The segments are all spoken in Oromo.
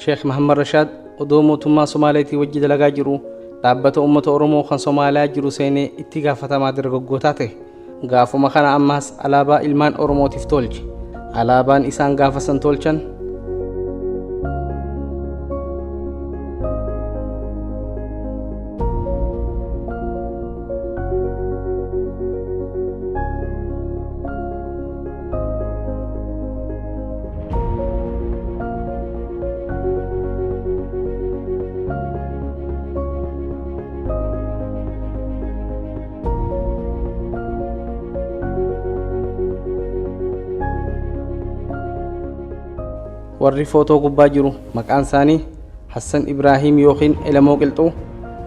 Sheekh Muhammad Rashaad odoo mootummaa Somaaleetii wajji dalagaa jiru dhaabbata uummata Oromoo kan Somaaliyaa jiru seenee itti gaafatamaa dargaggootaa ta'e. Gaafuma kana ammaas alaabaa ilmaan Oromootiif tolche. Alaabaan isaan gaafa san tolchan warri footoo gubbaa jiru maqaan isaanii Hassan Ibrahim yookiin Elamoo Qilxuu,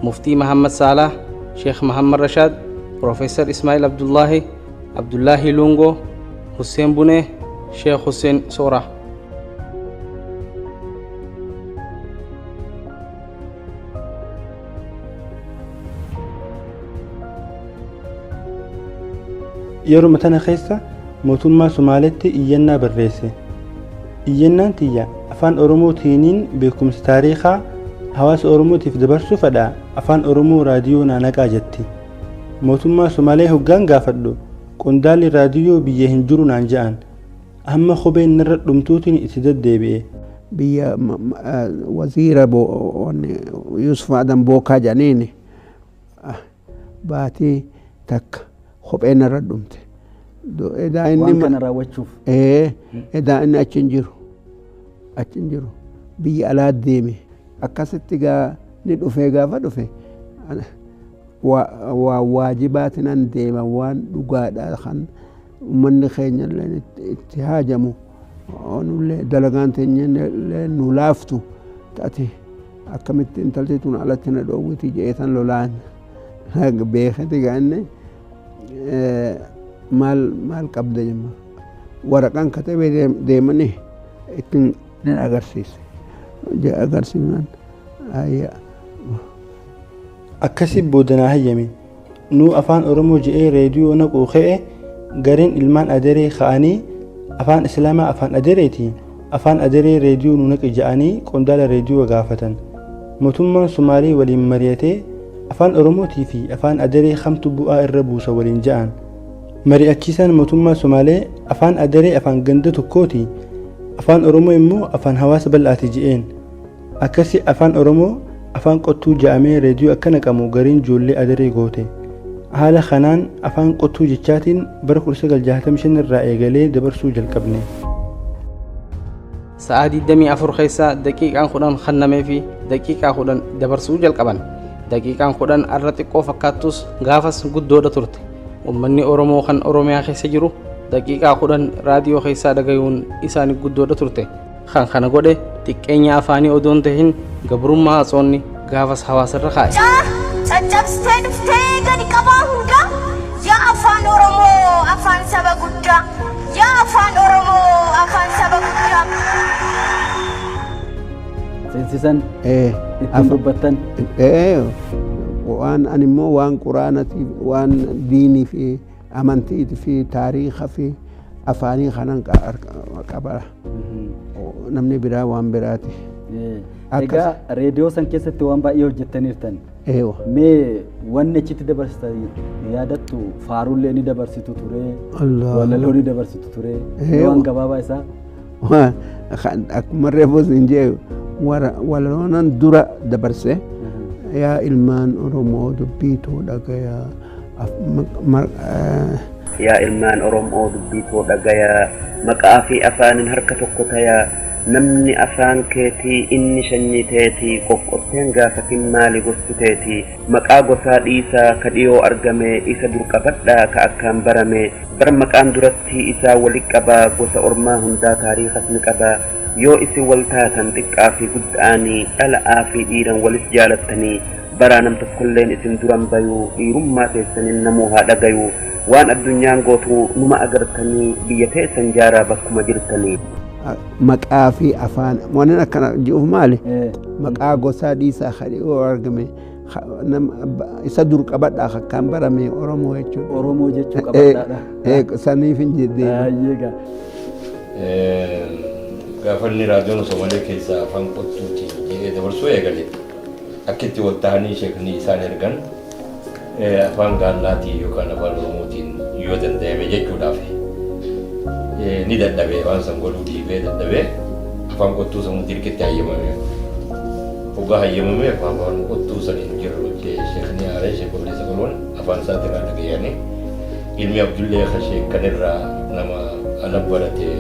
Muftii Muhammad Salah, Sheekh Muhammad Rashaad, Profeesar Ismaa'il Abdullaahi Lungoo, Hussein Bunee, Sheekh Hussein Soora. yeroo matana keessa mootummaa Somaaleetti iyyannaa barreesse. iyyannaan tiyya afaan Oromootiin beekumsa taariikhaa hawaasa Oromootiif dabarsuu fedha. afaan Oromoo raadiyoo naanaqaa jetti. mootummaa Somaalee hoggaan gaafadhu qondaalli raadiyoo biyya hin jiru naan jedhan. amma kopheen narra dhumtuutiin itti deddeebi'e. biyya waziira Yusuf Adam Bookaa jedhaniini baatii takka kopheen narra dhumte. waan kana raawwachuuf edaa inni achi hin jiru biyya alaa deeme akkasitti gaa ni dhufe gaafa dhufe waa waajibaatiin an deema waan dhugaadha kan ummanni keenya itti haajamu onullee dalagaan teenya nu laaftu taate akkamitti intalti tun alatti na dhoowwiti jeetan lolaan beekati gaanne maal qabda jemma waraqaan katabee deemanii ittiin nin agarsiise agarsiifnaan akkasi boodanaa hayyame nu afaan Oromoo je'ee reediyoo naquu ka'e gareen ilmaan adaree ka'anii afaan islaamaa afaan adareeti afaan adaree reediyoo nu naqi je'anii qondaala reediyoo gaafatan. mootummaan Somaalee waliin mari'atee afaan Oromootii fi afaan adaree kamtu bu'aa irra buusa waliin je'an. mari'achiisaan mootummaa Somaalee afaan adaree afaan ganda tokkooti, afaan Oromoo immoo afaan hawaasa bal'aati je'een. akkasi afaan Oromoo afaan qottuu je'amee reediyoo akka naqamu gariin ijoollee adaree goote. haala kanaan afaan qottuu jechaatiin bara 1965 irraa eegalee dabarsuu jalqabne. Sa'aa 24 keessaa daqiiqaan 10 kennamee fi daqiiqaa 10 dabarsuu jalqaban. daqiiqaan 10 arra xiqqoo fakkaattus gaafas guddoodha turte. ummanni Oromoo kan Oromiyaa keessa jiru daqiiqaa 10 raadiyoo keessaa dhagayuun isaanii guddoodha turte. kan kana godhe xiqqeenya afaanii odoon tahin gabrummaa haatsoonni gaafas hawaasarra kaa'e. caccabsitee dhuftee gadi qabaa hunda yaa afaan Oromoo afaan saba guddaa yaa afaan Oromoo afaan saba guddaa. seensisan ittiin dubbattan waan ani immoo waan quraanati waan diinii fi amantii fi taariikha fi afaanii kanan qaba. namni biraa waan biraati. egaa reediyoo san keessatti waan baay'ee hojjettaniirtan. mee wanni achitti dabarsitan yaadattu faarullee ni dabarsitu ture walaloo ni dabarsitu ture waan gabaabaa isaa. akkuma reefus hin jee walaloonan dura dabarse yaa ilmaan Oromoo dubbiituu dhagayaa yaa ilmaan Oromoo dubbiituu dhagayaa maqaa fi afaanin harka tokko tayaa namni afaan keetii inni sanyii teetii qoqqotteen gaafatin maali gosti teetii maqaa gosaa dhiisaa ka dhiyoo argame isa dur qabadhaa ka akkaan barame bar maqaan duratti isaa walit qabaa gosa ormaa hundaa taariikhas ni qabaa yoo isin wal taatan xiqqaa fi guddaanii dhala'aa fi dhiiran walis jaalattanii baraa nam tokkolleen isin duran bayuu dhiirummaa teessanin namuu haa dhagayuu waan addunyaan gootu numa agartanii biyya teessan jaaraa bakkuma jirtanii. maqaa fi afaan waan akkana ji'uuf maali maqaa gosaa dhiisaa ka dhiyoo argame isa dur qabadhaa akkaan barame Oromoo jechuudha. Oromoo jechuu qabadhaadha. saniif hin jedhee. gaafanni raadiyoon Somaalee keessaa afaan qottuuti jedhee dabarsuu eegale akkitti wal ta'anii sheekni isaan ergan afaan gaallaatii yookaan afaan Oromootiin yoo danda'ame jechuudhaaf ni dadhabee waan san godhuu dhiibee dadhabee afaan qottuu sanuu dirqitti hayyamame. Hoggaa hayyamame afaan qottuu saniin jirru sheekni haaree sheekolee sagaloon afaan isaatiin irraa dhagayanii ilmi Abdullee Khashee kanirraa nama ala baratee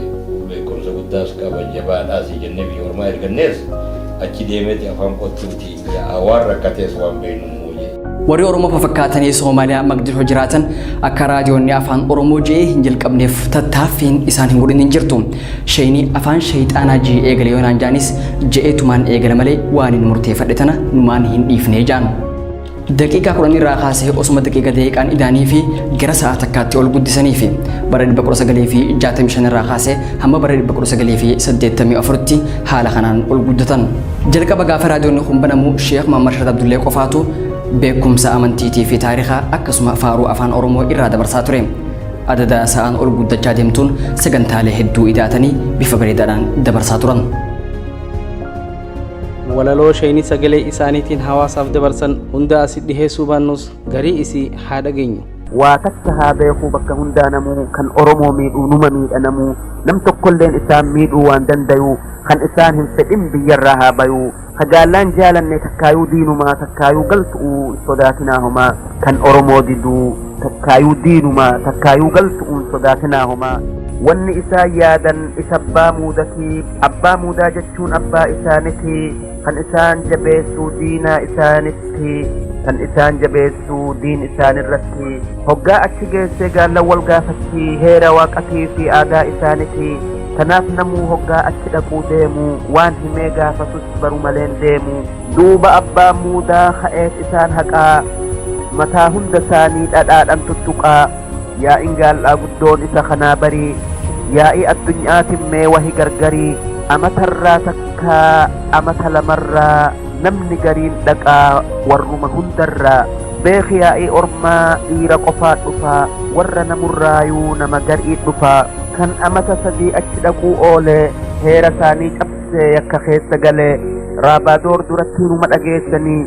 beekumsa guddaas qaba jabaadhaas jennee biyya ormaa ergannees achi deemeeti afaan qottuuti waan rakkatees waan beeknu muuyyee. Warri Oromoo fakkaatanii Soomaaliyaa magdil jiraatan akka raadiyoonni afaan Oromoo je'ee hin jalqabneef tattaaffiin isaan hin godhin hin jirtu. Sheenii afaan shayxaanaa je'ee eegale yoonaan jaanis je'eetumaan eegale malee waan hin murteeffadhe tana numaan hin dhiifnee jaan. Daqiiqaa 10 irraa kaasee osuma daqiiqa deeqaan idaanii fi gara sa'a takkaatti ol guddisanii fi bara 1965 irraa kaasee hamma bara 1984tti haala kanaan ol guddatan. Jalqaba gaafa raadiyoonni kun banamu Sheekh Muhammad Sharaf Abdullee qofaatu beekumsa amantiitii fi taarikaa akkasuma faaruu afaan Oromoo irraa dabarsaa ture. Adada sa'aan ol guddachaa deemtuun sagantaalee hedduu idaatanii bifa bareedaadhaan dabarsaa turan. walaloo shayni sagalee isaaniitiin hawaasaaf dabarsan hunda asii dhiheessuu baannus garii isii haa dhageenyu. Waa takka haa beekuu bakka hundaa namuu kan Oromoo miidhuu numa miidha namuu nam tokkolleen isaan miidhuu waan dandayu kan isaan hin fedhin biyyarraa haa bayuu hagaallaan jaalanne takkaayuu diinumaa takkaayuu galtu'uu sodaatinaa homaa kan Oromoo diduu takkaayuu diinumaa takkaayuu galtu'uun sodaatinaa homaa. Wanni isaa yaadan isa abbaa muudaa jechuun abbaa isaanitii kan isaan jabeessuu diinaa isaanitti kan isaan jabeessuu diin isaanirratti hoggaa achi geessee gaalla wal gaafatti heera waaqatii fi aadaa isaanitii kanaaf namuu hoggaa achi dhaquu deemu waan himee gaafatus baru maleen deemu duuba abbaa muudaa ka'ees isaan haqaa mataa hunda isaanii dhadhaadhaan tuttuqaa yaa'iin gaallaa guddoon isa kanaa barii yaa'ii addunyaatiin mee wahi gargarii amatarraa takkaa amata lamarraa namni gariin dhaqaa warruma hundarraa beeki yaa'ii ormaa dhiira qofaa dhufaa warra namurraayuu nama garii dhufaa kan amata sadii achi dhaquu oolee heera isaanii cabsee akka keessa galee raabaadoor duratti numa dhageessanii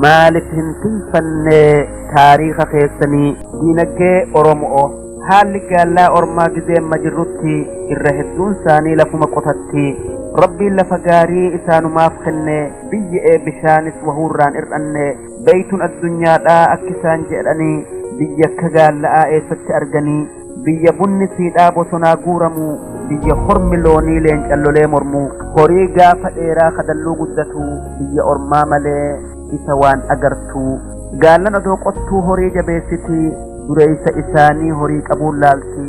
maaliif hin tinfannee taariika keessanii diinagdee Oromoo haalli gaallaa ormaa gizeemma jirrutti irra hedduun isaanii lafuma qotatti rabbiin lafa gaarii isaanumaaf kenne biyya'ee bishaanis wahuurraan ir'anne beeytun addunyaadhaa akka isaan jedhanii biyya akka gaalla'aa eessatti arganii biyya bunni siidhaa bosonaa guuramu biyya hormi loonii leencallolee mormu horii gaafa dheeraa kadalluu guddatu biyya ormaa malee isa waan agartu gaallan odoo qottuu horii jabeessiti dureeysa isaanii horii qabuun laalti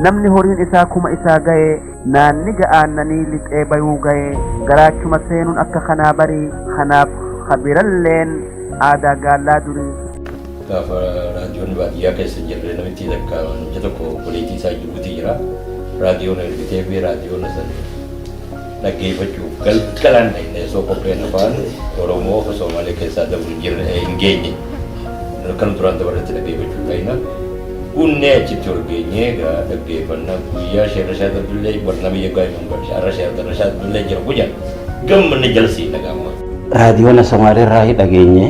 namni horiin isaa kuma isaa ga'e naanni ga'aannanii lixee bayuu ga'e garaachuma seenuun akka kanaa barii kanaaf habiralleen aadaa gaallaa durii. Gaafa raadiyoon baadiyyaa keessa jirre namitti takka namni tokko obboleettii isaa jiruuti jira raadiyoon ergitee fi raadiyoon san dhaggeeffachuuf galgalaan dhaqnee soo qopheen afaan Oromoo fi Somaalee keessaa dabruu hin geenye kan duraan dabarratti dhaggeeffachuu ta'ina unnee achitti ol geenyee dhaggeeffannaa guyyaa Sheerashaa Abdullee warra biyya gaa'imman barsiisa Sheerashaa Abdullee jira guyyaa gammanne jalsii dhagaama. Raadiyoon Somaalee irraa dhageenye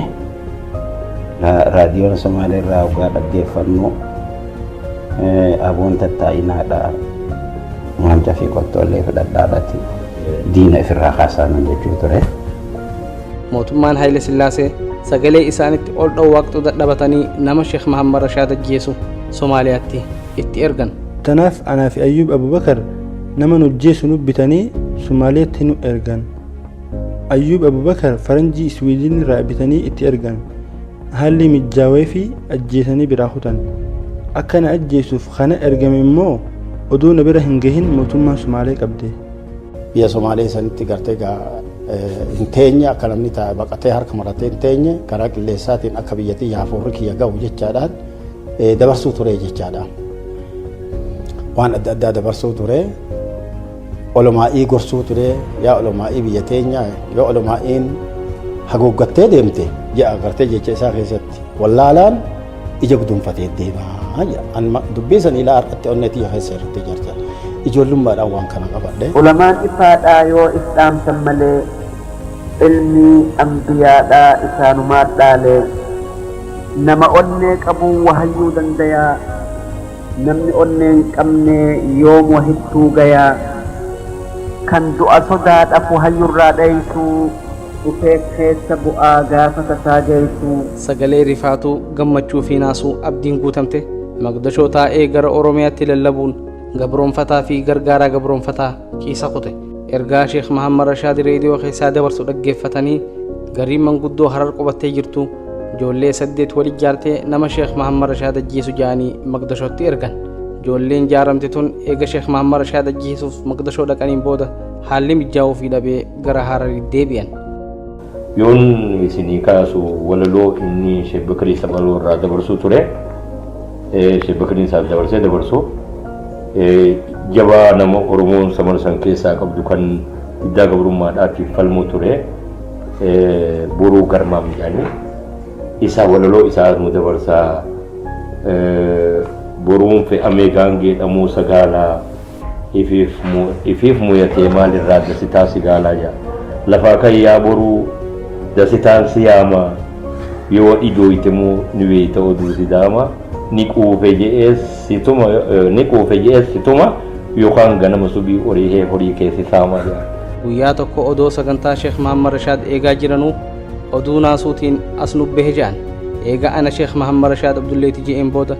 raadiyoon Somaalee irraa waggaa dhaggeeffannu aboon tattaa'inaadha waanta fi qottollee fudhadhaadhaati diina ofirraa kaasaanan jechuu ture. Mootummaan Haayile Sillaasee sagalee isaanitti ol dhowwaaqxuu dadhabatanii nama Sheekh Mahammad Rashaad ajjeesu Somaaliyaatti itti ergan. Tanaaf anaa fi Ayyuub Abubakar nama nu ajjeesu nu bitanii Somaaliyaatti nu ergan. Ayyuub Abubakar faranjii Iswiidin irraa bitanii itti ergan. Haalli mijaawee fi ajjeesanii biraa kutan. Akka na ajjeesuuf kana ergame immoo oduu na bira hin gahin mootummaan Somaalee qabde. Biyya Somaalee sanitti gartee hin teenye akka namni baqatee harka maratee hin teenye karaa qilleensaatiin akka biyyattii yaafuurri kiyya ga'u jechaadhaan dabarsuu ture jechaadhaan. Waan adda addaa dabarsuu ture olomaa'ii gorsuu ture yaa olomaa'ii biyya teenya yoo olomaa'iin haguuggattee deemte ji'a agartee jecha isaa keessatti wallaalaan ija gudunfatee deemaa jedha. Dubbii san ilaa har'atti onneetii keessa irratti jirta. ijoollummaadhaan waan kana qabadhe. Ulamaan ifaadhaa yoo ifdhaamsan malee ilmi ambiyaadhaa isaanumaadhaalee nama onnee qabuun wahayyuu dandayaa namni onnee hin qabne yoom wahittuu gayaa kan du'a sodaadhaaf wahayyurraa dheeysuu dhufee keessa bu'aa gaafa tasaa geessuu. Sagalee rifaatuu gammachuu fi naasuu abdiin guutamte Magdashoo taa'ee gara Oromiyaatti lallabuun gabroonfataa fi gargaaraa gabroonfataa kiisa kute. Ergaa Sheekh Mahammad Rashaad reediyoo keessaa dabarsu dhaggeeffatanii gariin manguddoo Harar qubattee jirtu ijoollee 8 wal ijaartee nama Sheekh Mahammad Rashaad ajjeesu jedhanii Magdashootti ergan. Ijoolleen jaaramte tun eega Sheekh Mahammad Rashaad ajjeesuuf Magdashoo dhaqaniin booda haalli mijaa'uu fi dhabee gara Hararitti deebi'an. Yoon isinii kaasu walaloo inni Sheekh Bakrii Sabaloo irraa dabarsuu ture. Sheekh Bakrii isaaf dabarsee dabarsu jabaa nama Oromoon samara san keessaa qabdu kan iddaa gabrummaadhaatiif falmuu ture boruu garmaam jedhanii isa walaloo isaa nu dabarsaa boruun fe'amee gaangee dhamuu sagaalaa ifiif muyatee maalirraa dasitaa sigaalaa jedha lafaa kayyaa boruu dasitaan siyaama yoo idooytemuu ni weeyta oduu sidaama ni quufe je'ees situma yookaan ganama subii horii keessi saamaa jedha. Guyyaa tokko odoo sagantaa Sheekh Mahammad Rashaad eegaa jiranuu oduu naasuutiin as nubbee jedhan eega ana Sheekh Mahammad Rashaad Abdulleeti je'een booda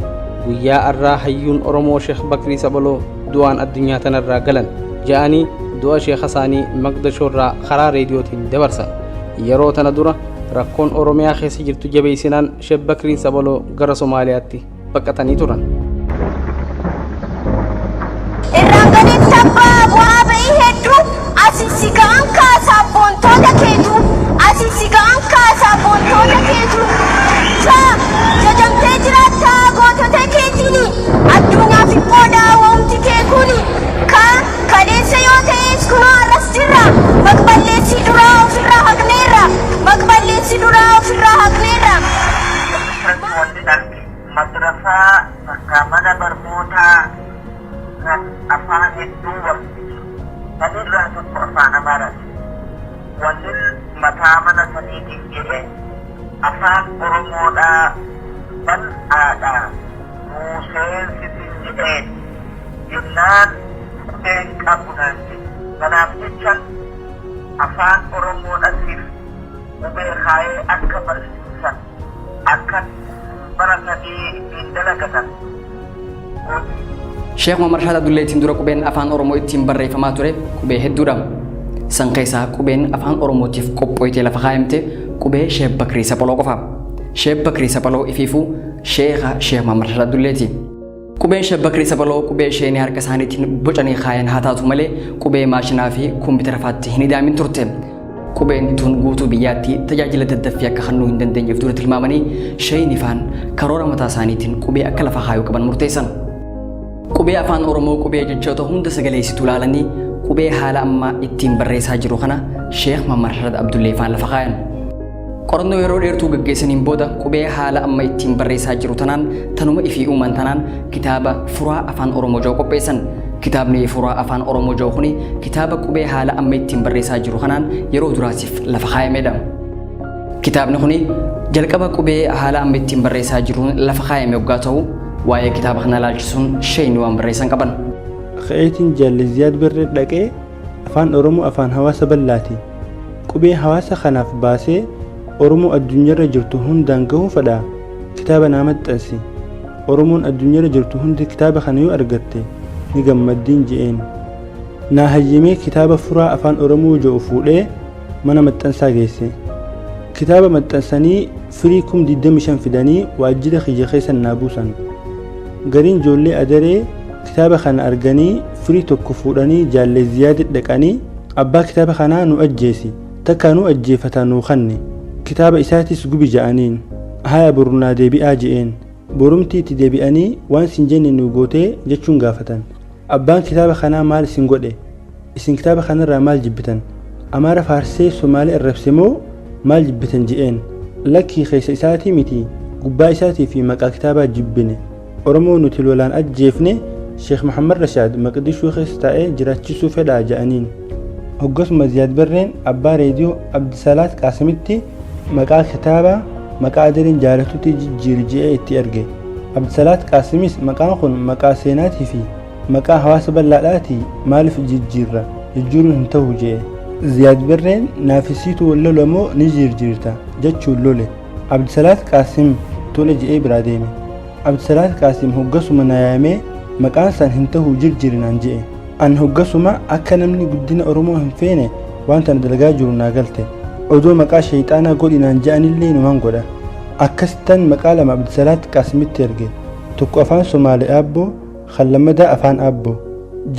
guyyaa arraa hayyuun Oromoo Sheekh Bakrii Sabaloo du'aan addunyaa tanarraa galan jedhanii du'a Sheekha isaanii Magdashoorraa karaa reediyootiin dabarsan. Yeroo tana dura rakkoon Oromiyaa keessa jirtu jabeessinaan Sheekh Bakrii Sabaloo gara Somaaliyaatti baqatanii turan. Irraan gaditti abbaa bu'aa ba'ii hedduu asii ga'an kaasaa boontoota keetu asii ga'an kaasaa boontoota keetu jajamtee jiraattaa gootota keetiin addunyaa fi qoodaa wamti kee kuni kaleessa yoo ta'es kunoo arras jirra maqballeessi duraa ofirraa haqneerra maqballeessi duraa ofirraa haqneerra. Madrasaa bakka mana barnootaa kan afaan hedduu barsiisu sanirraa tokko afaan Amaaraati. Wanni mataa mana saniitiin jedhe afaan Oromoodhaa bal'aadhaa nuuseensitiin jedheen jennaan qubeen qabu naan jedhe. Kanaaf jechaan afaan Oromoodhaatiif qubee kaayee akka barsiisan akka Sheekh Mahammad Rashaad Abdulleetiin dura qubeen afaan Oromoo ittiin barreeffamaa ture qubee hedduudha. San keessaa qubeen afaan Oromootiif qophooytee lafa kaayamte qubee Sheekh Bakrii Sabaloo qofa. Sheekh Bakrii Sabaloo ifiifuu Sheekha Sheekh Mahammad Rashaad Abdulleeti. Qubeen Sheekh Bakrii Sabaloo qubee isheen harka isaaniitiin bocanii kaayan haa taatu malee qubee maashinaa fi kompiitara faatti hin hidhaamin turte. Qubeen tun guutuu biyyaatti tajaajila daddaffii akka kennuu hin dandeenyeef dura tilmaamanii sheeynifaan karoora mataa isaaniitiin qubee akka lafa kaayuu qaban murteessan. Qubee afaan Oromoo qubee jechoota hunda sagaleessitu ilaalanii qubee haala ammaa ittiin barreessaa jiru kana Sheekh Mahammad Rashaad Abdulleefaan lafa kaayan. Qorannoo yeroo dheertuu gaggeessaniin booda qubee haala amma ittiin barreessaa jiru tanaan tanuma ifii uuman tanaan kitaaba furaa afaan Oromoo jedhu qopheessan. Kitaabni furaa afaan Oromoo jedhu kuni kitaaba qubee haala amma ittiin barreessaa jiru kanaan yeroo duraasiif lafa kaayamedha. Kitaabni kuni jalqaba qubee haala amma ittiin barreessaa jiru lafa kaayame yoggaa ta'u waa'ee kitaaba kana ilaalchisuun sheeyni waan barreessan qaban. Ka'eetiin Jaalli Ziyaad Birree dhaqee afaan Oromoo afaan hawaasa bal'aati. Qubee hawaasa kanaaf baasee Oromoo addunyaarra jirtu hundaan gahuu fedha. Kitaaba naa maxxansi. Oromoon addunyaarra jirtu hundi kitaaba kana yoo argatte ni gammaddiin je'een. Naa hayyamee kitaaba furaa afaan Oromoo jedhu fuudhee mana maxxansaa geesse. Kitaaba maxxansanii firii 25 fidanii waajjira kiyya keessa naa buusan. Gariin ijoollee adaree kitaaba kana arganii firii tokko fuudhanii Jaalli Ziyaad dhaqanii abbaa kitaaba kanaa nu ajjeesi takka nu ajjeefata nuu kanne kitaaba isaatis gubi ja'aniin haya borunaa deebi'aa je'een. Borumtii itti deebi'anii waan sin jenne nu gootee jechuun gaafatan. Abbaan kitaaba kanaa maal isin godhe? Isin kitaaba kanarraa maal jibbitan? Amaara faarsee Somaalee arrabse moo maal jibbitan je'een? Lakkii keessa isaatii miti gubbaa isaatii fi maqaa kitaabaa jibbine. Oromoo nuti lolaan ajjeefne sheekh Muhammad Rashaad maqdishuu keessa taa'ee jiraachisuu fedhaa jedhaniin. Hoggasuma Ziyaad Barreen abbaa reediyoo Abdisalaat Qaasimitti maqaa kitaabaa maqaa adeeriin jaalatutti jijjiiri je'ee itti erge. Abdisalaat Qaasimis maqaan kun maqaa seenaatii fi maqaa hawaasa bal'aadhaatii maaliif jijjiirra jijjiiruun hin ta'u je'e. Ziyaad Barreen naafisiitu wallolamoo ni jirjiirta jechuun lole. Abdisalaat Qaasim tole je'ee biraa deeme. Abdisalaat Qaasim hoggasuma na yaamee maqaan san hin ta'u jirjiirinaan je'e. An hoggasuma akka namni guddina Oromoo hin feene wanta dalagaa jiru naa galte. Odoo maqaa shayxaanaa godhinaan je'anillee numaan godha. Akkasittan maqaa lama Abdisalaat Qaasimitti erge. Tokko afaan Somaalee Aabboo kan lammadaa afaan Aabboo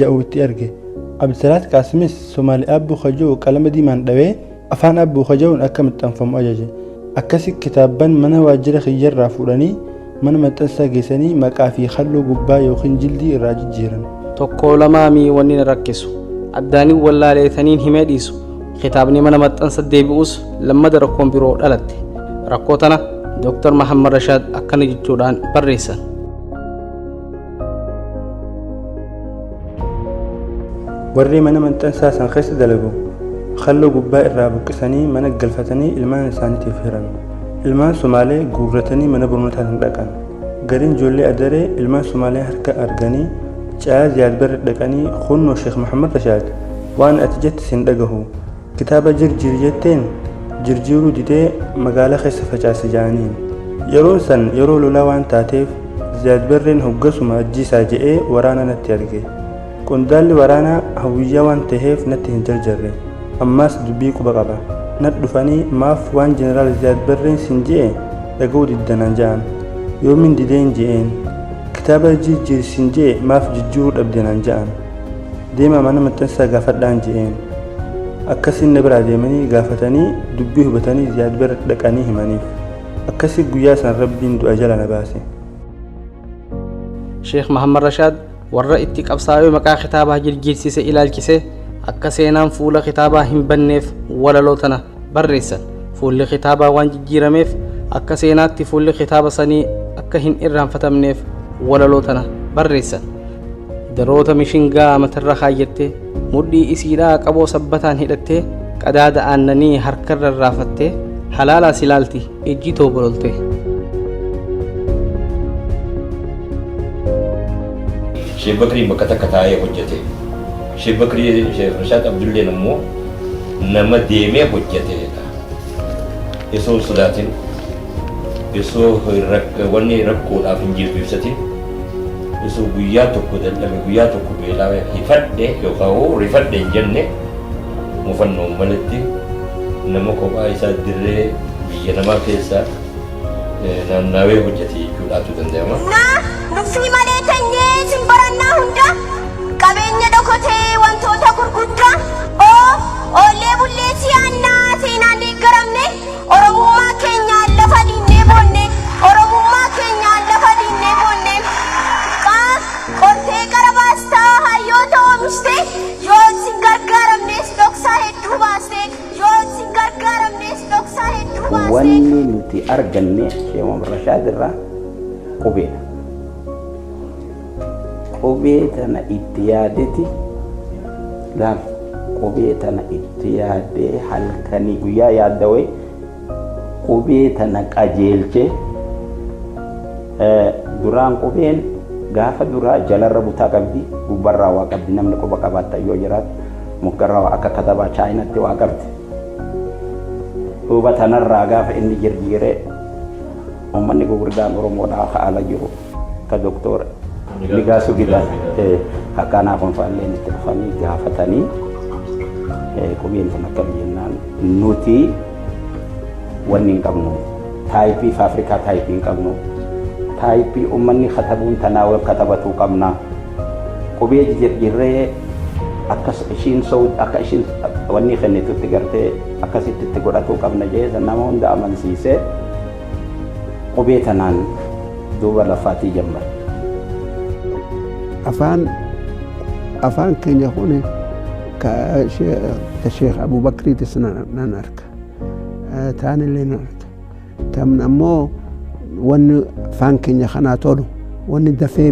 jedhu itti erge. Abdisalaat Qaasimis Somaalee Aabboo kajoo qalama diimaan dhawee afaan Aabboo kajoon akka maxxanfamu ajaje. Akkasi kitaabban mana waajjira kiyyarraa fuudhanii mana maxxansaa geessanii maqaa fi halluu gubbaa yookiin jildii irraa jijjiiran. Tokko lamaamii wanni na rakkisu addaanii wallaaleetaniin himee dhiisu kitaabni mana maxxansa deebi'us lammada rakkoon biroo dhalatte. Rakkoo tana Dr. Muhammad Rashaad akkana jechuudhaan barreessan. Warri mana maxxansaa san keessa dalagu halluu gubbaa irraa buqqisanii mana galfatanii ilmaan isaaniitiif hiran. Ilmaan Somaalee guurratanii mana barnootaa hin dhaqan. Gariin ijoollee adaree ilmaan Somaalee harka arganii caa Ziyaad Barre dhaqanii kunnoo Sheekh Muhammad Rashaad waan ati jette sin dhagahu kitaaba jirjiir jetteen jirjiiruu didee magaalaa keessa facaase jedhaniin. Yeroon san yeroo lolaa waan taateef Ziyaad Barreen hoggasuma ajjiisaa je'ee waraana natti arge. Qondaalli waraanaa hawwiyyaa waan ta'eef natti hin jarjarre. Ammaas dubbii quba qaba. Nat dhufanii maaf waan jeneraal Ziyaad Barreen sin je'e dhaga'uu diddanaan jedhan. Yoomin dideen je'een kitaaba jirjiir sin je'e maaf jijjiiruu dhabdenaan jedhan. Deemaa mana maxxansaa gaafadhaan je'een. Akkasiin na biraa deemanii gaafatanii dubbii hubatanii Ziyaad Barre dhaqanii himaniif. Akkasii guyyaa san rabbiin du'a jala na baase. Sheekh Muhammad Rashaad warra itti qabsaa'ee maqaa kitaabaa jirjiirsise ilaalchise akka seenaan fuula kitaabaa hin banneef walaloo tana barreessan. Fuulli kitaabaa waan jijjiirameef akka seenaatti fuulli kitaaba sanii akka hin irraanfatamneef walaloo tana barreessan. Daroota mishingaa matarra kaayyattee mudhii isiidhaa qaboo sabbataan hidhattee qadaada aannanii harkarra raafattee halaalaa silaalti ijji toobololtee. Sheekh Bakrii bakka takka taa'ee hojjete. Sheekh Bakrii Sheekh Rashaad Abdulleen immoo nama deemee hojjetedha. Isoo sodaatin isoo wanni rakkoodhaaf hin jilbibsatin isoo guyyaa tokko dadhabe guyyaa tokko beelaa hifadhe yookaan rifadhe hin jenne mufannoo malatti nama kophaa isaa dirree biyya namaa keessaa naannawee hojjete jechuudhaatu danda'ama. Nuffii malee tanyee sin barannaa hunda qabeenya dhokotee wantoota gurguddaa oollee bullee siyaannaa seenaan deeggaramne oromummaa keenyaan lafa dhiinnee boonne oromummaa keenyaan lafa dhiinnee boonne qortee qara baastaa hayyoota oomishte yoo sin gargaaramnes dhoksaa hedduu baaste yoo sin gargaaramnes dhoksaa hedduu baaste. Wanni nuti arganne Sheekh Muhammad Rashaad irraa qubeedha. Qubee tana itti yaadeti laal qubee tana itti yaadee halkanii guyyaa yaaddawee qubee tana qajeelche duraan qubeen gaafa duraa jalarra butaa qabdi gubbarraa waa qabdi namni quba qabaatta yoo jiraatu mukkarraa waa akka katabaa chaayinatti waa qabdi duuba tanarraa gaafa inni jirjiiree uummanni gurguddaan Oromoodhaa haala jiru ka doktora Ligaasu gida akkanaaf anfaalleen itti dhufanii gaafatanii qubeen kun akkam jennaan nuti wanni hin qabnu taayipii fi Afrikaa taayipii hin qabnu taayipii uummanni katabuun tanaa wal katabatuu qabna qubee jirjirree akkas ishiin akka ishiin wanni kennitutti gartee akkasitti itti godhatuu qabna jeessa nama hunda amansiisee qubee tanaan duuba lafaatii jammar. afaan keenya kun ka Sheekh Abu Bakrii nan arka taanillee nan arka tamna ammoo wanni afaan keenya kanaa tolu wanni dafee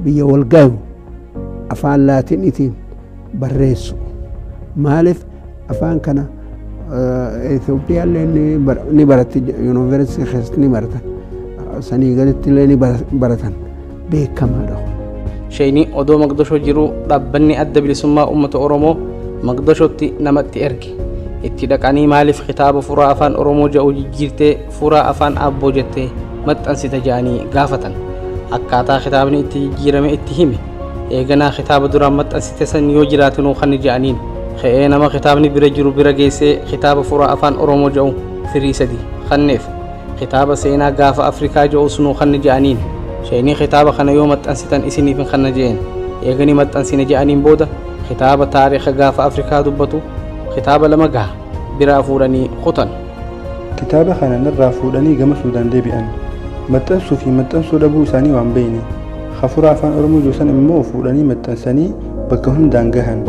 biyya wal gahu afaan laatiniitiin barreessu maaliif afaan kana Itoophiyaallee ni baratti yuunivarsiitii keessatti ni baratan sanii gaditti illee ni baratan beekamaadha. Sheenii odoo Maqdashoo jiru dhaabbanni adda bilisummaa uummata Oromoo Maqdashootti namatti erge. Itti dhaqanii maaliif kitaaba furaa afaan Oromoo jedhu jijjiirtee furaa afaan Aabboo jettee maxxansite jedhanii gaafatan. Akkaataa kitaabni itti jijjiirame itti hime. Eeganaa kitaaba duraan maxxansite san yoo jiraatinuu kan jedhaniin. Ka'ee nama kitaabni bira jiru bira geessee kitaaba furaa afaan Oromoo jedhu firii sadii kanneef. Kitaaba seenaa gaafa Afrikaa jedhu sunuu kan jedhaniin. Sheenii kitaaba kana yoo maxxansitan isiniif hin kanna jeen. Eeganii maxxansine jedhaniin booda kitaaba taariikha gaafa Afrikaa dubbatu kitaaba lama gaha biraa fuudhanii kutan. Kitaaba kana narraa fuudhanii gama Suudaan deebi'an. Maxxansuu fi maxxansuu dhabuu isaanii waan beeyne. Hafuura afaan Oromoo joosan immoo fuudhanii maxxansanii bakka hundaan gahan.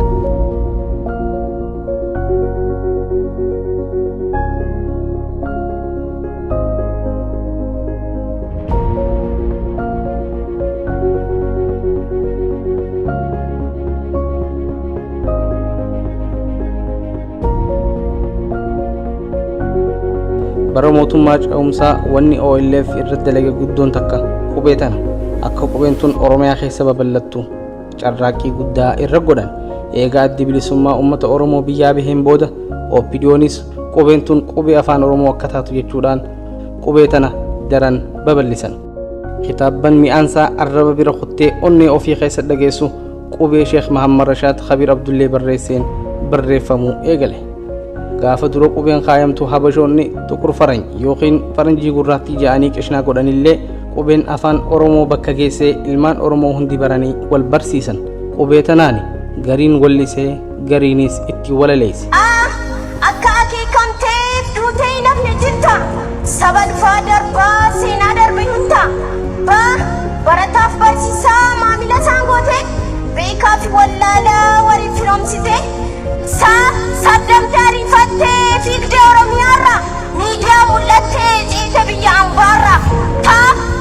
Bara mootummaa ce'umsaa wanni OLF irratti dalage guddoon takka qubee tana akka qubeen tun Oromiyaa keessa babal'attu carraaqqii guddaa irra godhan. Eegaa addi bilisummaa uummata Oromoo biyyaa baheen booda OPDOnis qubeen tun qubee afaan Oromoo akka taatu jechuudhaan qubee tana daran babal'isan. Kitaabban mi'aansaa arraba bira kuttee onnee ofii keessa dhageessu qubee Sheekh Mahammad Rashaad Khabiir Abdullee barreesseen barreeffamuu eegale. Gaafa dura qubeen kaayamtu habashoonni tukur faranj yookiin faranjii gurraattii jedhanii qishnaa godhanillee qubeen afaan Oromoo bakka geessee ilmaan Oromoo hundi baranii wal barsiisan. Qubee tanaani gariin wallisee gariinis itti walaleesse. Akka akeekamteef duutee hin hafne jirta. Saba dhufaa darbaa seenaa darbe hunta. Barataaf barsiisaa maamila isaan goote beekaa fi wallaalaa waliin firoomsite. Saddamtee ariifattee fiigdee Oromiyaarra miidiyaa mul'attee ciite biyya ambaarra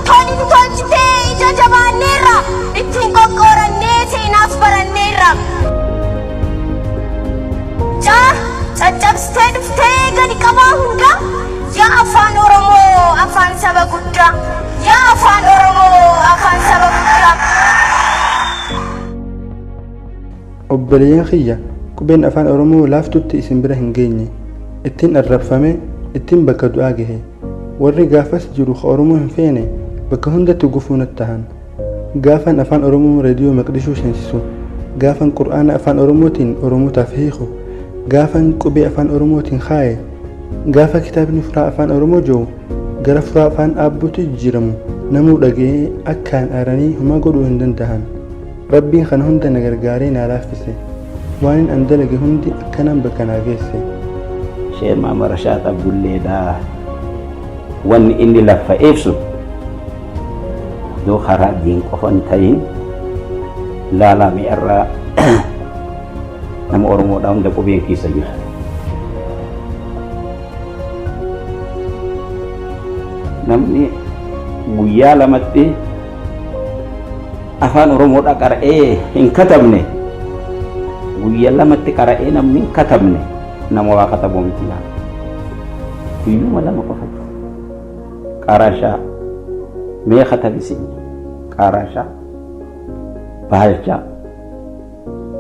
toni nu tolchitee ija jabaanneerra ittiin qoqqoorannee seenaas baranneerra. Caccabsitee dhuftee gadi qabaa hunda yaa afaan Oromoo afaan saba guddaa yaa afaan Oromoo afaan saba guddaa. Obboleeyyan kiyya qubeen afaan Oromoo laaftutti isin bira hin geenye ittiin arrabfame ittiin bakka du'aa gahe warri gaafas jiru Oromoo hin feene bakka hundatti gufuunat tahan gaafan afaan Oromoo reediyoo Maqdishoo seensisu gaafan Qur'aana afaan Oromootiin Oromootaaf hiiku gaafan qubee afaan Oromootiin kaaye gaafa kitaabni furaa afaan Oromoo jiru gara furaa afaan Aabbootti jijjiiramu namuu dhagee akkaan aaranii huma godhuu hin dandahan. Rabbiin kan hunda na gargaaree na laaffise. Waan an dalage hundi akkanaan bakka naa geesse. Sheekh Mahammad Rashaad Abdulleedha wanni inni lafa ibsu doo karaa diin qofan ta'in laalame irraa nama Oromoodhaa hunda qubeen keessa jira. Namni guyyaa lamatti afaan Oromoodhaa qara'ee hin katabne guyyaa lamatti qara'ee namni hin katabne nama waa katabu miti yaa guyyuma lama qofatu qarashaa mee katabisi qarashaa baalchaa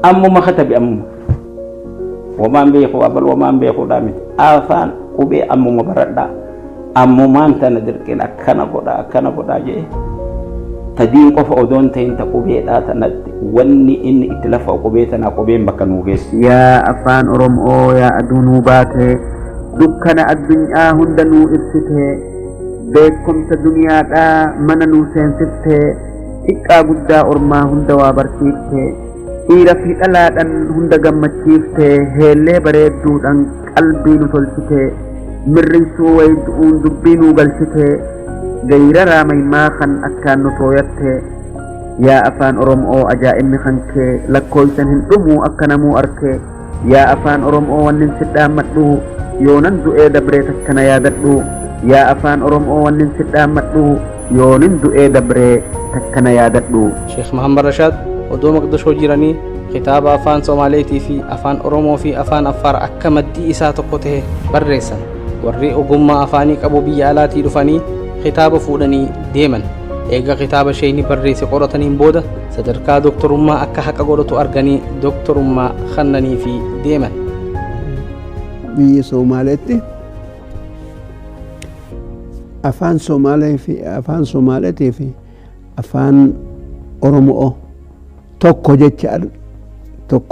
ammuma katabi ammuma wamaan beeku abal wamaan beekuudhaa miti afaan qubee ammuma baradhaa ammumaan tana dirqeen akkana godhaa jee tadiin qofa odoon ta'in ta qubeedhaa tanatti wanni inni itti lafa qubee tanaa qubeen bakka nuu geessu. Yaa afaan Oromoo yaa aduu nuu baate dukkana addunyaa hunda nuu ibsite beekumsa duniyaadhaa mana nuu seensifte xiqqaa guddaa ormaa hunda waa barsiifte dhiira fi dhalaadhaan hunda gammachiifte heellee bareedduudhaan qalbii nu tolchite mirrinsuu wayituun dubbii nuu galchite gayra raamaimaa kan akkaan nu tooyatte yaa afaan Oromoo ajaa'ibni kan kee lakkooysan hin dhumuu akka namuu arke yaa afaan Oromoo wannin sidhaammadhu yoonan du'ee dabree takkana yaadadhu yaa afaan Oromoo wannin sidhaammadhu yoonin du'ee dabree takkana yaadadhu. Sheekh Mahammad Rashaad ودو مقدشو جيراني كتاب أفان سوماليتي في أفان أورومو في أفان أفار أكا مدي إسا تقوته برسن warri ogummaa afaanii qabu biyya alaatii dhufanii kitaaba fuudhanii deeman eega kitaaba sheenii barreesse qorataniin booda sadarkaa doktorummaa akka haqa godhatu arganii doktorummaa kennanii fi deeman. Biyya Somaaleetti afaan Somaaleetii fi afaan Oromoo tokko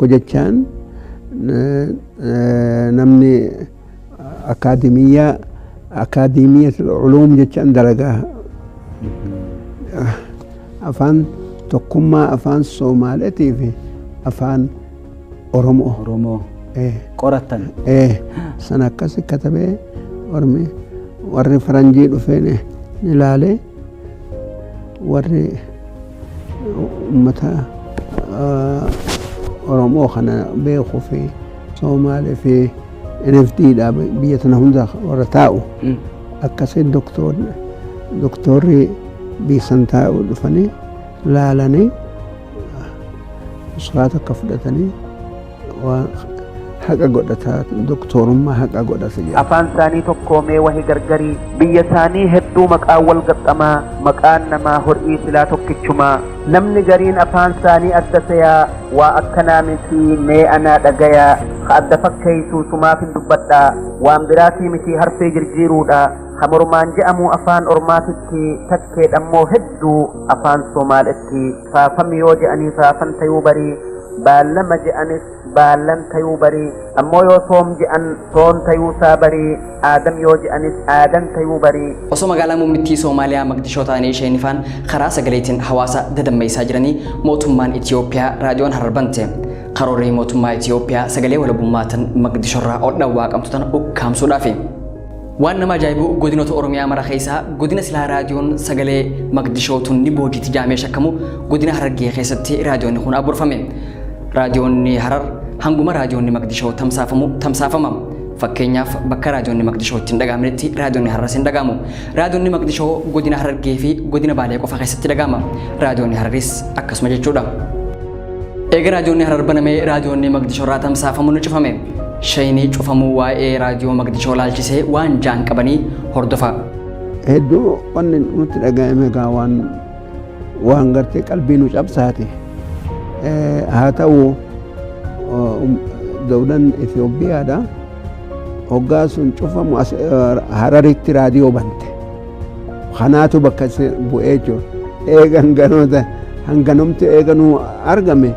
jechaan namni أكاديمية العلوم جتشان درجة أفان تقوم أفان سومالتي في أفان أورومو قرطن سنة كسي كتبه وري فرنجي دفينه نلالي وري أمتها أورومو خنا بيخو في سومالي في NFT da biyatana hunda warata'u akkasii doktorri biisan taa'u dhufanii laalanii usfaata akka fudhatanii haqa godhata doktorummaa haqa godhata jedha. Afaan isaanii tokkoomee wahii gargarii biyya isaanii hedduu maqaa wal gaxxamaa maqaan namaa horii silaa tokkichumaa namni gariin afaan isaanii adda tayaa waa akkanaa miti mee anaa dhagayaa adda fakkeessu sumaaf hin dubbadhaa waan biraatii miti harfee jirjiiruudha hamormaan je'amu afaan ormaatitti takkeedhammoo hedduu afaan Somaaletti faafam yoo je'anii faafan tayuu barii baallama je'anis baallan tayuu barii ammoo yoo soom je'an soon tayuu saa barii aadam yoo je'anis aadan tayuu barii. Osoo magaalaa muummittii Soomaaliyaa Maqdishoo ta'anii isheen ifaan karaa sagaleetiin hawaasa dadammeessaa jiranii mootummaan Itiyoophiyaa raadiyoon harbante. Karoorri mootummaa Itiyoophiyaa sagalee walabummaatan Maqdishoorraa ol dhawwaa qabtutan ukkaamsuudhaafi. Waan nama ajaa'ibu godinoota Oromiyaa mara keessaa godina silaa raadiyoon sagalee Maqdishootuun ni boodiitti jaamee shakkamu godina Harargee keessatti raadiyoonni kun aburfame. Raadiyoonni Harar hanguma raadiyoonni Maqdishoo tamsaafama. Fakkeenyaaf bakka raadiyoonni Maqdishoo ittiin dhagahamanitti raadiyoonni Hararis hin dhagahamu. Raadiyoonni Maqdishoo godina Harargee fi godina Baalee qofa keessatti dhagahama. Raadiyoonni Hararis akkasuma jechuudha. Eega raadiyoonni Harar banamee raadiyoonni Maqdishoo irraa tamsaafamu ni cufame. Shayinii cufamuu waa'ee raadiyoo Maqdishoo laalchisee waan jaan qabanii hordofa. Hedduu wanni nuti dhagahame egaa waan gartee qalbii nu cabsaate. Haa ta'u dawlan Itoophiyaadha. Hoggaa sun cufamu Hararitti raadiyoo bante. Kanaatu bakka bu'ee jiru. Eegan ganoota hanganumti eeganuu argame.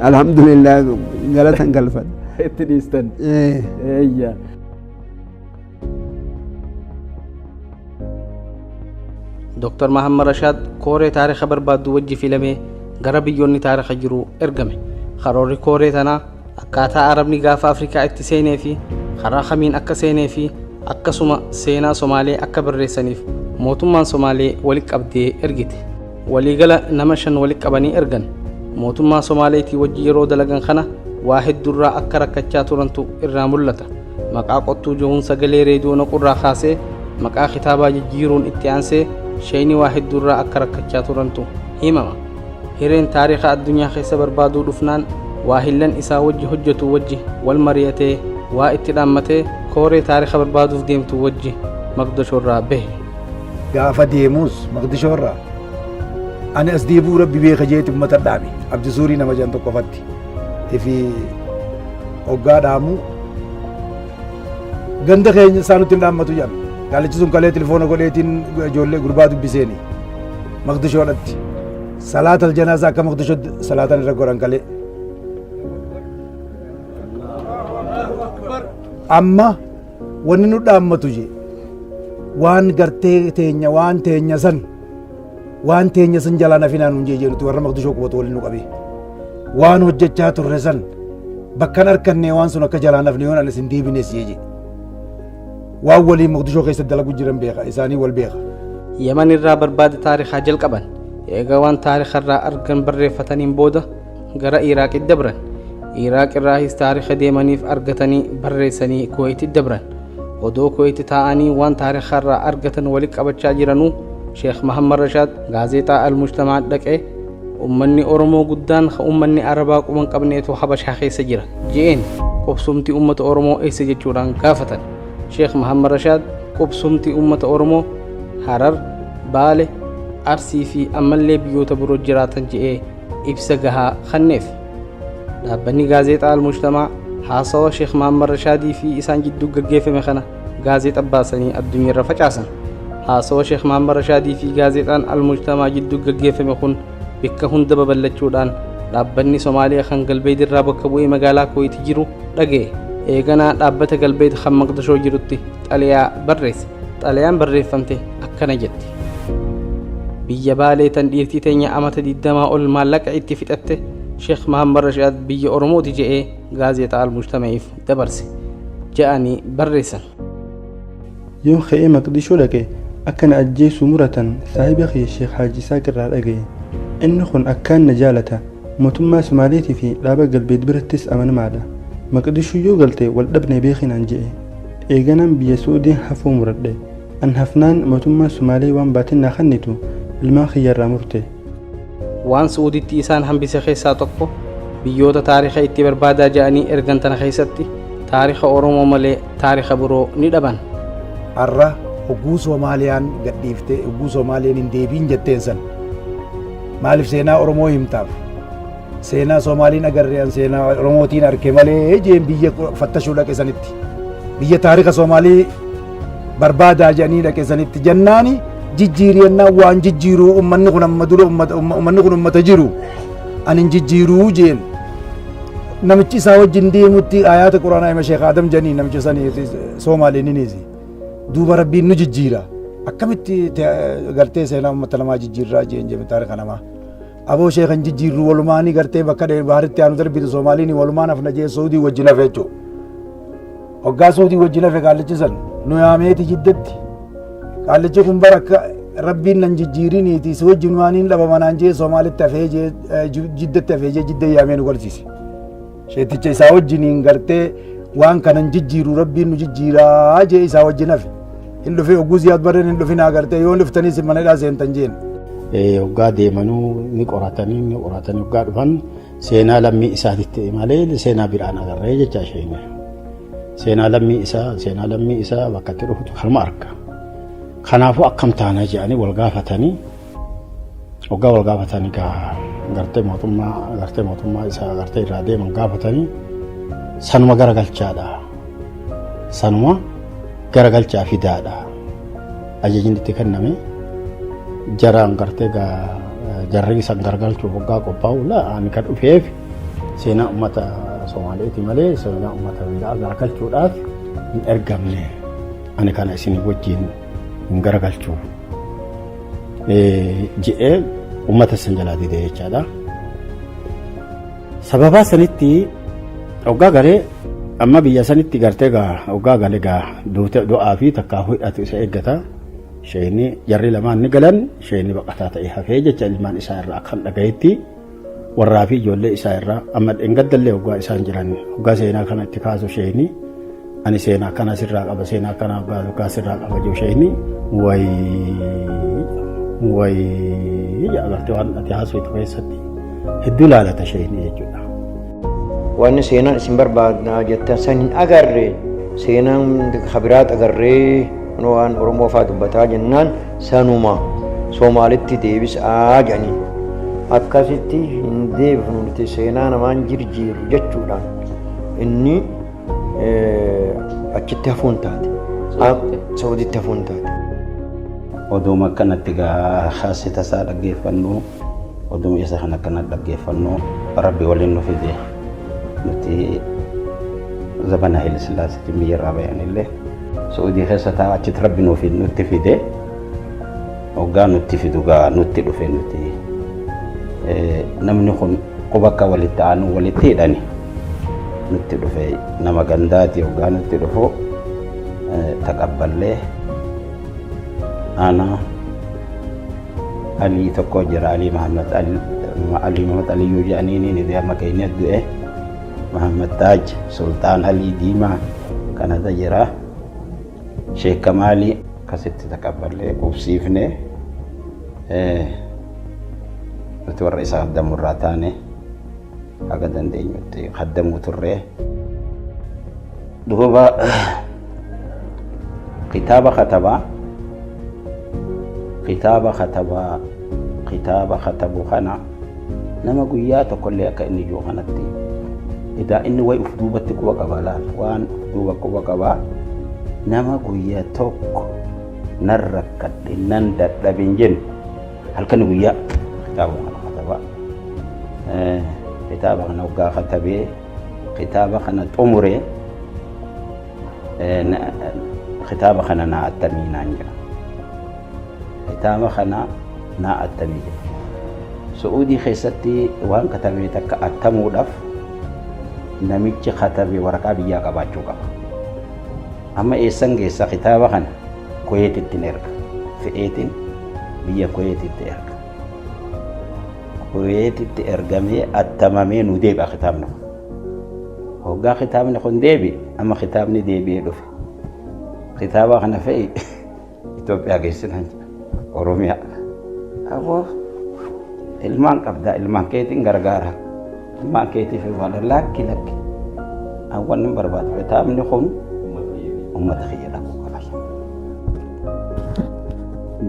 Alhamdulillah galatan galfadha. Itti dhiistan. Eeyya. Dr. Mahammad Rashad kooree taariikha barbaaddu wajji filamee gara biyyoonni taariikha jiru ergame. Karoorri kooree tanaa akkaataa Arabni gaafa Afrikaa itti seenee fi karaa kamiin akka seenee fi akkasuma seenaa Somaalee akka barreessaniif mootummaan Somaalee walitti qabdee ergite. Waliigala nama 5 walitti qabanii ergan. Mootummaa Somaaleetii wajji yeroo dalagan kana waa hedduurraa akka rakkachaa turantu irraa mul'ata. Maqaa qottuu johuun sagalee reediyoo naqurraa kaasee maqaa kitaabaa jijjiiruun itti aansee shayinii waa hedduurraa akka rakkachaa turantu himama. Hireen taariikha addunyaa keessa barbaaduu dhufnaan waa hillan isaa wajji hojjetu wajji wal mari'atee waa itti dhaammatee kooree taariikha barbaaduuf deemtu wajji Maqdishoorraa bahe. Gaafa deemus Maqdishoorraa ani as deebuu rabbi beeka jeeti ummata dhaabe abdi suurii nama jan tokkofatti fi hoggaa dhaamu ganda keenya isaanutti hin dhaammatu jedhan gaalichi sun kalee telefoona godheetiin ijoollee gurbaa dubbiseeni Maqdishoodhatti salaata aljanaasaa akka Maqdishootti salaatan irra godhan kalee amma wanni nu dhaammatu je waan gartee teenya waan teenya san jalaa nafinaan hun jee nuti warra Maqdishoo qubatu waliin nu qabee waan hojjechaa turre san bakkan harkannee waan sun akka jalaa nafne yoon anas hin deebines jeje waan waliin Maqdishoo keessatti dalagu jiran beeka isaanii wal beeka. Yaman irraa barbaada taariikhaa jalqaban eega waan taariikharraa argan barreeffataniin booda gara Iraaqitti dabran. Iraaq irraahis taariikha deemaniif argatanii barreessanii Kuwaytitti dabran. Odoo Kuwayti taa'anii waan taariikharraa argatan walitti qabachaa jiranuu Sheekh Mahammad Rashad gaazexaa Al-Mujtamaa dhaqee ummanni oromoo guddaan ka ummanni arabaa quban qabneetu habashaa keessa jira jeen qubsumti ummata oromoo eessa jechuudhaan gaafatan. Sheekh Muhammad Rashaad qubsumti ummata oromoo Harar, Baale, Arsii fi ammallee biyyoota biroo jiraatan je'ee ibsa gahaa kenneef. Dhaabbanni gaazexaa Al-Mujtamaa haasawa Sheekh Muhammad Rashaadii fi isaan jidduu gaggeeffame kana gaazexaa baasanii addunyaarra facaasan. Haasawa Sheekh Muhammad Rashaadii fi gaazexaan Al-Mujtamaa jidduu gaggeeffame kun bakka hunda babal'achuudhaan dhaabbanni Somaaliyaa kan Galbeed irraa bakka bu'ee magaalaa Kuweet jiru dhaga'e. Eeganaa dhaabbata Galbeed kan Maqdishoo jirutti xalayaa barreesse. Xalayaan barreeffamte akkana jetti. Biyya Baalee tan dhiirtii teenya amata 20 ol maallaqa itti fixatte Sheekh Muhammad Rashaad biyya Oromooti je'ee gaazexaa Al-Mujtama'iif dabarse je'anii barreessan. Yoon ka'ee Maqdishoo dhaqe akkana ajjeesuu muratan saahiba kee Sheekh Haaji Saaq irraa dhaga'e. Inni kun akkaan na jaalata. Mootummaa Somaaliitii fi dhaaba Galbeed birattis amanamaadha. Maqdishoo yoo galte wal dhabne beekinaan je'e. Eeganaan biyya Suudiin hafuu muradhe. An hafnaan mootummaa Somaalii waan baatin naa kennitu ilmaan kiyyarraa murte. Waan Suuditti isaan hambise keessaa tokko biyyoota taariikha itti barbaadaa ja'anii ergan tana keessatti taariikha Oromoo malee taariikha biroo ni dhaban. Har'a hogguu Soomaaliyaan gadhiiftee hogguu Soomaaliyaan hin deebiin jetteen san maaliif seenaa Oromoo himtaaf? Seenaa Soomaaliin agarreen seenaa Oromootiin arke malee jeen biyya fattashuu dhaqe sanitti biyya taariikha Soomaalii barbaadaa ja'anii dhaqe sanitti jannaani jijjiiriyannaa waan jijjiiruu ummanni kun amma dura ummanni kun ummata jiru anin jijjiiruu jeen namichi isaa wajjin deemutti ayaata quraanaa hima Sheekh Adam janii namichi sanii Soomaaliin niisi duuba rabbiin nu jijjiira akkamitti gartee seenaa ummata namaa jijjiirraa jeen jeme taariikha namaa aboo Sheekhan jijjiirru walumaanii gartee bakka baaritti aanu darbitu Soomaaliin walumaan hafna jee Suudii wajjin hafe jechuudha. Hoggaa Suudii wajjin hafe kaallichisan nu yaameeti jiddatti kaallichi kun barakka rabbiin nan jijjiiriniiti si wajjin waaniin dhabamanaan jee Soomaalitti hafee jee jiddatti hafee jee jidda yaamee nu garsiise. Sheeticha isaa wajjiniin gartee waan kanan jijjiiru rabbiin nu jijjiiraa jee isaa wajjin hafe. Hin dhufee hogguu Ziyaad Barreen hin dhufinaa gartee yoo dhuftanii si manadhaa seentan jeen. Hoggaa deemanuu ni qoratanii hoggaa dhufan seenaa lammii isaatitti malee seenaa biraan agarree jechaa isheen. Seenaa lammii isaa bakka itti dhufutu harma arga. Kanaafuu akkam taana jedhanii wal gaafatanii hoggaa wal gaafatanii gartee mootummaa isaa gartee irraa deeman gaafatanii sanuma garagalchaadha. Sanuma garagalchaa fidaadha. Ajajni itti kenname jaraan gartee jarri isan garagalchuuf hoggaa qophaa'u ani kan dhufeef seenaa uummata Somaaliiti malee seenaa uummata biraa garagalchuudhaaf hin ergamne ani kana isin wajjin hin garagalchuu je'ee uummata san jalaa didee jechaadha. Sababaa sanitti hoggaa galee amma biyya sanitti gartee hoggaa galee du'aa fi takkaa hidhatu isa eeggata. Sheeni jarri lamaan ni galan sheeni baqataa ta'e hafee jecha ilmaan isaa irraa akkan dhagayetti warraa fi ijoollee isaa irraa amma dhengaddallee hoggaa isaan jiran hoggaa seenaa kana itti kaasu sheeni ani seenaa kana sirraa qaba seenaa kana hoggaa sirraa qaba jiru sheeni wayii agartee waan ati haasoftu keessatti hedduu laalata sheeni jechuudha. Wanni seenaan isin barbaadna jettan san hin agarre seenaan kabiraat agarree waan Oromoo fa'aa dubbataa jennaan sanuma Soomaalitti deebisaa jedhanii akkasitti hin deebifnu nuti seenaa namaan jijjiiru jechuudhaan inni achitti hafuun taate Saawuditti hafuun taate. Oduuma akkanatti haasita isaa dhaggeeffannoo oduuma isa kan akkana dhaggeeffannoo rabbi waliin nu fide nuti zabana Haile Sillaasiitiin biyyarraa bayanillee Saudii keessa taa'aa achitti rabbi nutti fide hoggaa nutti fidu nutti dhufe nuti namni kun qubakka walitti aanu walitti hidhani nutti dhufe nama gandaati hoggaa nutti dhufu taqabballee ana Ali tokko jira Ali Muhammad Aliyyuu jedhanii ni deema keenya du'e Muhammad Taaj Sultaan Ali Diimaa kanatu jira. Sheekh Kamaali akkasitti taqabballee qubsiifne nuti warra isa haddamurraa taane haga dandeenyutti haddamuu turre. Duuba kitaaba katabu kana nama guyyaa tokkollee akka inni jiru kanatti idaa inni way uf duubatti quba qaba laal waan duuba quba qaba nama guyyaa tokko nan rakkadhe nan dadhabe hin jenne halkan guyyaa kitaaba kana kataba. Kitaaba kana waggaa katabee kitaaba kana xumure kitaaba kana naa attamii naan jira. Kitaaba kana naa attamii jira. Su'uudii keessatti waan katabee takka attamuudhaaf namichi katabe waraqaa biyyaa qabaachuu qaba. Amma eessan geessa kitaaba kana Kuweetittiin erga fe'eetiin biyya Kuweetitti erga. Kuweetitti ergamee attamamee nu deebi'a kitaabni kun. Hoggaa kitaabni kun deebi'e amma kitaabni deebi'ee dhufe. Kitaaba kana fe'i Itoophiyaa geessinaan jira Oromiyaa. Aboo ilmaan qabdaa ilmaan keetiin gargaara. Ilmaan keetiif waan lakki awwan hin barbaadu kitaabni kun ummata kiyya dhaquu qaba.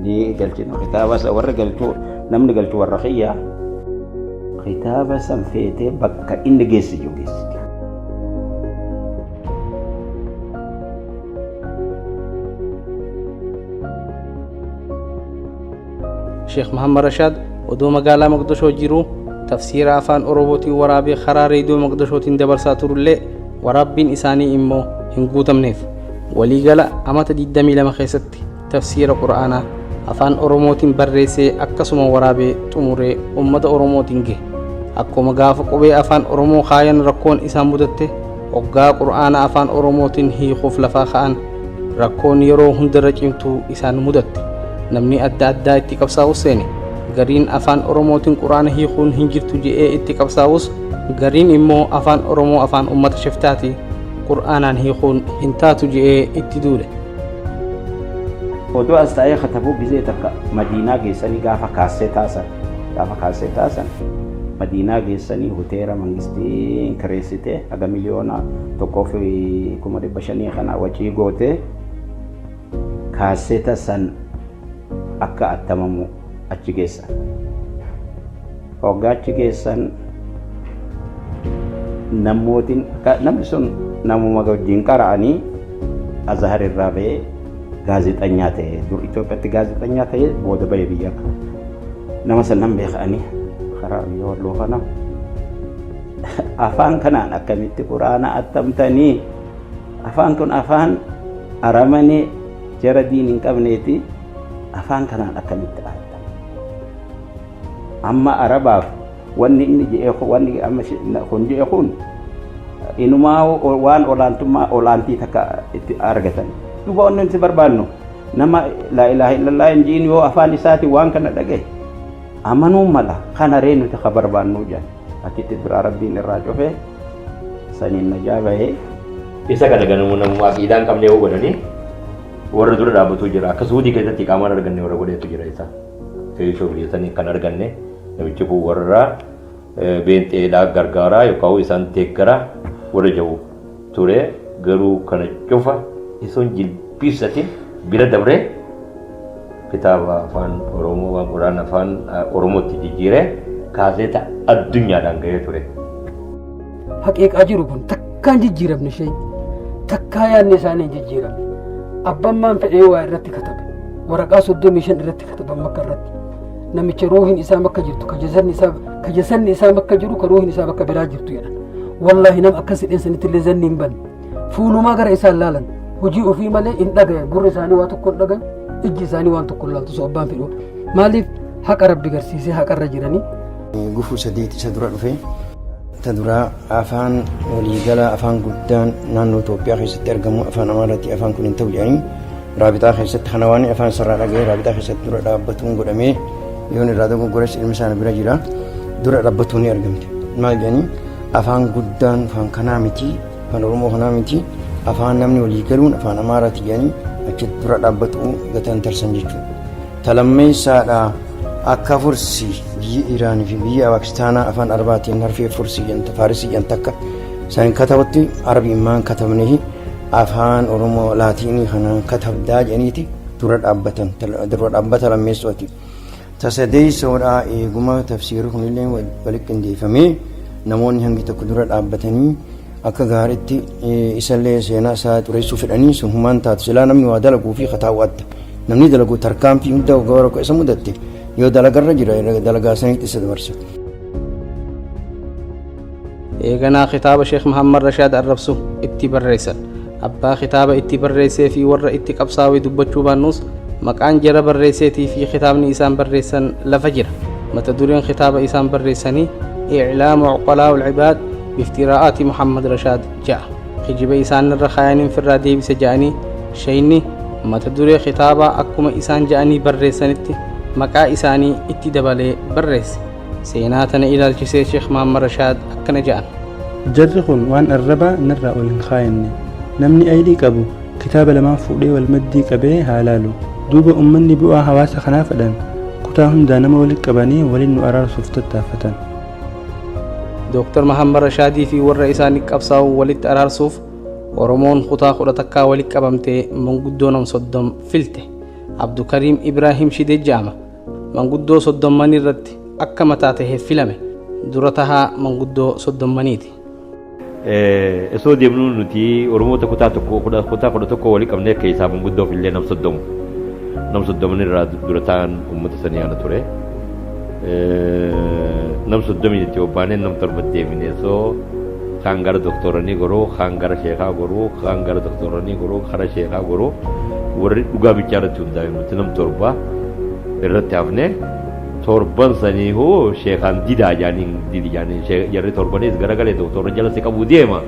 Ni galchinu kitaaba isa warra galchuu namni galchuu warra kiyya kitaaba san feetee bakka inni geessi jiru geessiti. Sheekh Muhammad Rashaad odoo magaalaa Moqdishoo jiru tafsiira afaan Oromootiin waraabee karaa reediyoo Moqdishootiin dabarsaa turullee waraabbiin isaanii immoo hin guutamneef. Waliigala amata 22 keessatti tafsiira Qur'aanaa afaan Oromootiin barreessee akkasuma waraabee xumuree ummata Oromootiin gahe. Akkuma gaafa qubee afaan Oromoo kaayan rakkoon isaan mudatte hoggaa Qur'aana afaan Oromootiin hiikuuf lafaa ka'an rakkoon yeroo hundarra cimtuu isaan mudatte. Namni adda addaa itti qabsaa'us seene gariin afaan Oromootiin Qur'aana hiikuun hin jirtu je'ee itti qabsaa'us gariin immoo afaan Oromoo afaan ummata shiftaati Qur'aanaan hiikuun hin taatu je'ee itti duule. Odoo as ta'ee katabuu gizee takka Madiinaa geessanii gaafa kaasee taasan Madiinaa geessanii hoteela mangistiin kireessite haga miliyoona 1,500 kana wachii goote kaasee tasan akka attamamu achi geessan. Hoggaa achi geessan namni sun namuma wajjin qara'anii Azahar irraa ba'ee gaazexanyaa ta'e dur Itoophiyaatti gaazexanyaa ta'e booda ba'ee biyya nama sannan beekanii karaa biyya walloo kana afaan kanaan akkamitti Qur'aana attamtanii afaan kun afaan aramanii jara diin hin qabneeti afaan kanaan akkamitti attam amma arabaaf wanni inni je'e wanni amma kun je'e kun inumaa waan olaantii takka itti argatan duba onni nuti barbaannu nama laa ilaaha illallah hin jiin yoo afaan isaati waan kana dhagaye amanuu mala kana ree nuti ka barbaannu jedhan achitti biraa rabbiin irraa cufe saniin najaa bahee isa kana ganamu namuma aqiidaan qabnee yoo godhanii warra dura dhaabatu jira akka suudii keessatti qaamaan arganne warra godheetu jira isa feeshoo biyyatanii kan arganne namichi kun warra beenxeedhaa gargaaraa yookaan isaan deeggaraa warra jahu ture garuu kana cufa isoon jilbiibsatiin bira dabree kitaaba afaan Oromoo waan Qur'aan afaan Oromootti jijjiiree kaaseeta addunyaadhaan gahee ture. Haqiiqaa jiru kun takkaan jijjiiramne ishee takkaa yaadne isaanii jijjiiramne abbaan maan fedhee waa irratti katabe waraqaa 35 irratti kataban makka irratti namicha ruuhin isaa makka jirtu kajasanni isaa makka jiru ka ruuhin isaa bakka biraa jirtu jedhan wallaahi nam akkas hidheensanitti illee zanni hin banne fuulumaa gara isaan laalan hojii ofii malee hin dhagaye gurri isaanii waa tokko hin dhagaye ijji isaanii waan tokko hin laaltu so abbaan fedhu maaliif haqa rabbi garsiisee haqarra jiranii. Gufuu sadeeti isa dura dhufe ta dura afaan waliigala afaan guddaan naannoo Itoophiyaa keessatti argamu afaan Amaaraatti afaan kun hin ta'u jedhanii raabitaa keessatti kana waan afaan sarara dhaga'ee raabitaa keessatti dura dhaabbatuun godhamee yoon irraa dogoggoras ilmi isaanii bira jira dura dhaabbatuun ni argamte maal jedhanii afaan guddaan afaan kanaa miti afaan Oromoo kanaa miti afaan namni walii galuun afaan Amaaraatti jedhanii achitti dura dhaabbatu gatan tarsan jechuudha. Talammeessaadha akka fursii biyyi Iraanii fi biyya Paakistaanaa afaan Arabaatiin harfee fursii janta Faarisii janta akka isaan katabatti Arabiimmaan katabnee afaan Oromoo Laatiinii kanaan katabdaa jedhaniiti dura dhaabbata lammeessooti. Tasadeessoodhaa eeguma tafsiirri kunillee walitti qindeeffamee namoonni hangi tokko dura dhaabbatanii akka gaariitti isallee seenaa isaa xureessuu fedhanii sun humaan taatu silaa namni waa dalaguu fi kataawwatta namni dalagu tarkaanfii hunda gara koo isa mudatte yoo dalagarra jira dalagaa saniitti isa dabarsa. Eeganaa kitaaba Sheekh Muhammad Rashaad Arrabsu itti barreessan abbaa kitaaba itti barreessee fi warra itti qabsaa'ee dubbachuu baannus maqaan jara barreesseetii fi kitaabni isaan barreessan lafa jira. Mata dureen kitaaba isaan barreessanii إعلام عقلاء العباد بافتراءات محمد رشاد جاء خجب إسان الرخاين في الرادي بسجاني شيني ما تدري خطابة أكما إسان جاني برسانت مكا إساني اتدبالي برس سيناتنا إلى الجسي شيخ محمد رشاد أكنا جان جرخون وان الربا نرى والخاين نمني أيدي كابو كتاب لما فولي والمدي كبه هالالو دوب أمني بوا حواس خنافدان كتاهم دانما ولي كباني ولي أرار صفتة تافتان دكتور محمد رشادي في ور إساني قبصاو ولد أرارسوف ورمون خطا خطا ولد قبمتي من قدونم صدام فلته عبد الكريم إبراهيم شدي جامع من قدو صدام مني رد أكا متاته فيلمه درتها من قدو صدام منيتي اسو ديمنون نتي ورموتا كتا تكو ولد قبمتي كيسا من قدو في اللي نم صدام مني رد درتان أمت سنيانا توري nam soddom jetti obbaaneen nam torba deemine soo kaan gara doktoranii goroo kaan gara sheekaa goroo kaan gara doktoranii goroo kara sheekaa goroo warri dhugaa bichaa irratti hundaa'e nuti nam torba irratti hafne torban sanii hoo sheekaan didaa jaaniin jarri torbanis garagalee doktora jala si qabuu deema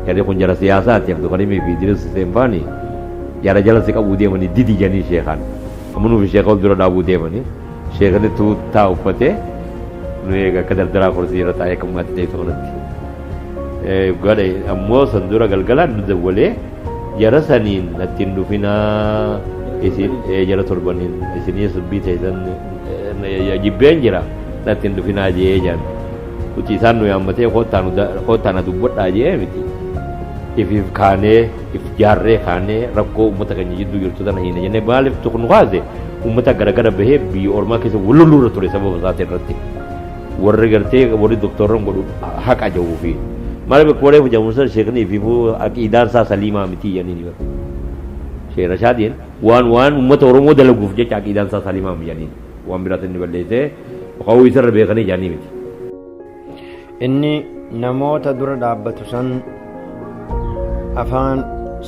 jarri kun jara siyaasaati abdulkarimii fi Idris Seenfaanii jara jala si qabuu deemanii didi jaanii sheekaan ammanuu fi sheekaa dura dhaabuu deemanii sheekani tuuttaa uffatee nuyi akka dardaraa kursii irra taa'ee kan maatii ta'e ta'utti godhe ammoo san dura galgalaan nu dawwalee jara saniin nattiin dhufinaa isin jara torbaniin isinii subbii ta'esan jibbeen jira nattiin dhufinaa jee jaan uti isaan nu yaammatee koottaan dubbadhaa jee miti ifiif kaanee if jaarree kaanee rakkoo uummata keenya jidduu jirtu tana hin jennee maaliif tokko nu kaase uummata garagara bahee biyya ormaa keessa wallolluurra ture sababa isaati irratti warri gartee warri doktorran godhu haqa jawuu fi maaliif warri jamuusan sheeknii fi aqiidaan isaa saliimaa miti janiin jiru sheekh Rashaadiin waan uummata oromoo dalaguuf jecha aqiidaan isaa saliimaa janiin waan biraatti inni balleessee qawwuu isarra beekanii janii miti. Inni namoota dura dhaabbatu san afaan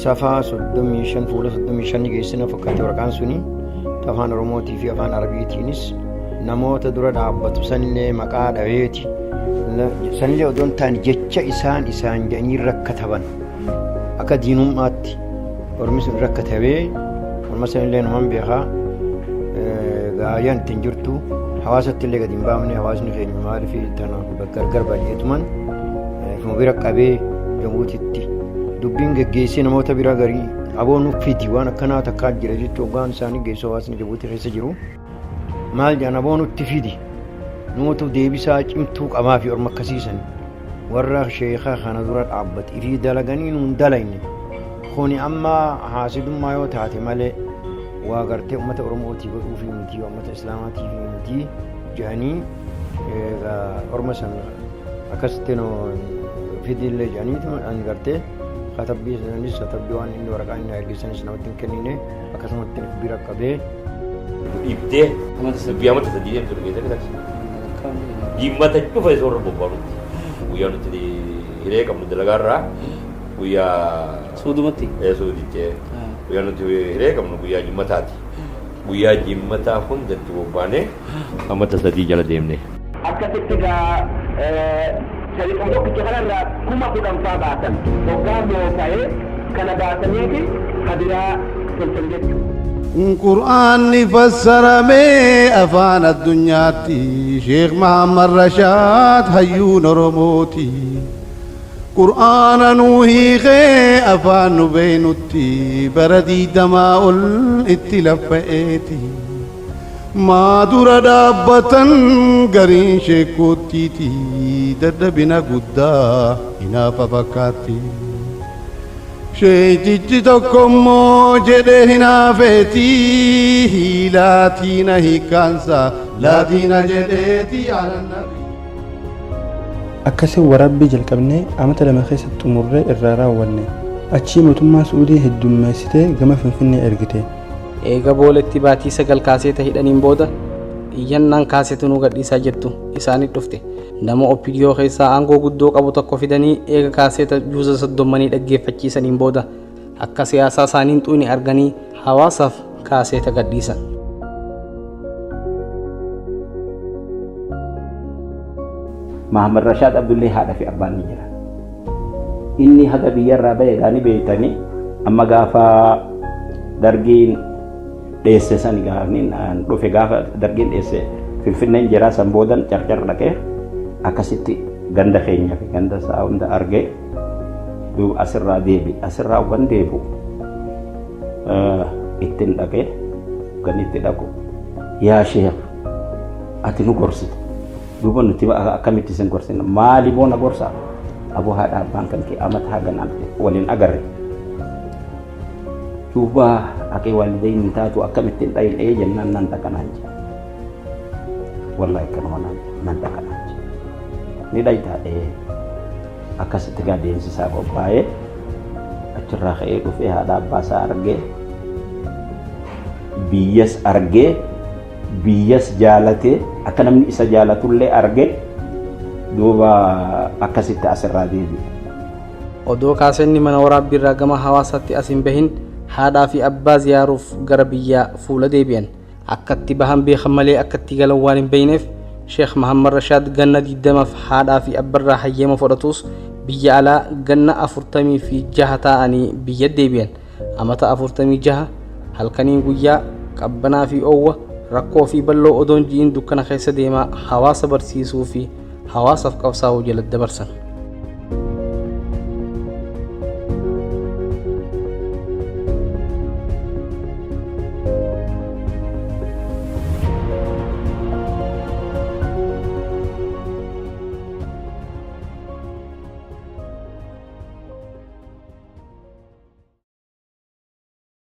safaa 35 fuula 35 geessina fakkaate waraqaan suni afaan oromootii fi afaan arabiitiinis namoota dura dhaabbatu sanillee maqaa dhaweeti sanillee odoon ta'an jecha isaan jedhanii rakkataban akka diinummaatti ormi sun rakkatabee orma sanillee naman beekaa gaayyaan ittiin jirtu hawaasatti illee gadi hin baafne hawaasni keenya maaliif tana gargar baay'eetuman ifuma bira qabee jamuutitti dubbiin geggeessee namoota bira garii aboon uffiti waan akkanaa takkaa jira jechuun hoggaan isaanii geessu hawaasni jabuuti keessa jiru maal jedhan aboon utti fidi nuutu deebisaa cimtuu qabaa fi orma akkasiisan warra sheekaa kana dura dhaabbate ifii dalaganii nuun dalayne kuni amma haasidummaa yoo taate malee waa gartee uummata oromootii godhuufi miti uummata islaamaatii fi miti jedhanii orma san akkasitti no fidillee jedhaniitu an gartee katabbii sanis katabbii waan inni waraqaa inni ergisanis namatti hin kennine akkasumatti bira qabee ibdee amata sadii deemtu dhugeessa jimmata dhufa isa warra bobbaanutti guyyaa nuti hiree qabnu dalagaarraa guyyaa suudumatti suuditti guyyaa nuti hiree qabnu guyyaa jimmataati guyyaa jimmataa hundatti bobbaanee amata sadii jala deemne. Akkasitti gaa shari'a tokkicha kanarraa kuma kudhanfaa baatan hoggaa moo ta'ee kana baataniiti hadiraa tolchan jechuudha. قرآن فسر میں افان الدنیا تی شیخ محمد رشاد حیون رموتی قرآن نوحی غی افان نبینتی بردی دماء الاتلفئیتی maa dura dhaabbatan gariin sheekootiiti dadhabina guddaa hinaafa fakkaatti. Sheetichi tokkommoo jedhee hinaafeeti laatiina hiikkaansa laatiina jedheeti yaalannabi. Akkasii waraabbii jalqabnee amata lama keessatti xumurree irraa raawwanne achii mootummaa Suudii heddummeessitee gama Finfinnee ergite. Eega booletti baatii 9 kaaseeta hidhaniin booda iyyannaan kaaseetu nu gadhiisaa jettu isaanitti dhufte. Nama OPDO keessaa aangoo guddoo qabu tokko fidanii eega kaaseeta juuza 30 dhaggeeffachiisaniin booda akka siyaasaa isaaniin xuuni arganii hawaasaaf kaaseeta gadhiisan. Mahamad Rashad Abdullee haadha fi abbaan ni jira. Inni haga biyyarraa bahe gaanii beeytanii amma gaafa dargiin dheesse san dhufe gaafa dargiin dheesse Finfinneen jira san boodan carcar dhaqee akkasitti ganda keenya fi ganda isaa hunda argee duuba asirraa deebi asirraa uban deebu ittiin dhaqee kan itti dhaqu yaa sheekh ati nu gorsite duuba nuti akkamitti isin gorsina maali boona gorsa abu haadha abbaan kan kee amata hagan waliin agarre duuba akee walidayn taatu akkamittiin dhayin jennaan nan dhaqanaan jedhe wallahi kanuma nan dhaqanaan ni dhaytaa akkasitti gaa deemsisaa qophaa'ee achirraa ka'ee dhufee haadha abbaasaa argee biyyas argee biyyas jaalatee akka namni isa jaalatullee argee duuba akkasitti asirraa deebi'e. Odoo kaaseenni mana waraabbiirraa gama hawaasaatti as hin bahin haadhaa fi abbaa ziyaaruuf gara biyyaa fuula deebi'an akkatti bahan beekan malee akkatti galan waan hin beeyneef Sheekh Mahammad Rashad ganna 20f haadhaa fi abbarraa hayyama fudhatus biyya alaa ganna 46 ta'anii biyya deebi'an amata 46 halkaniin guyyaa qabbanaa fi oowwa rakkoo fi balloo odoon jiin dukkana keessa deemaa hawaasa barsiisuu fi hawaasaaf qabsaa'uu jala dabarsan.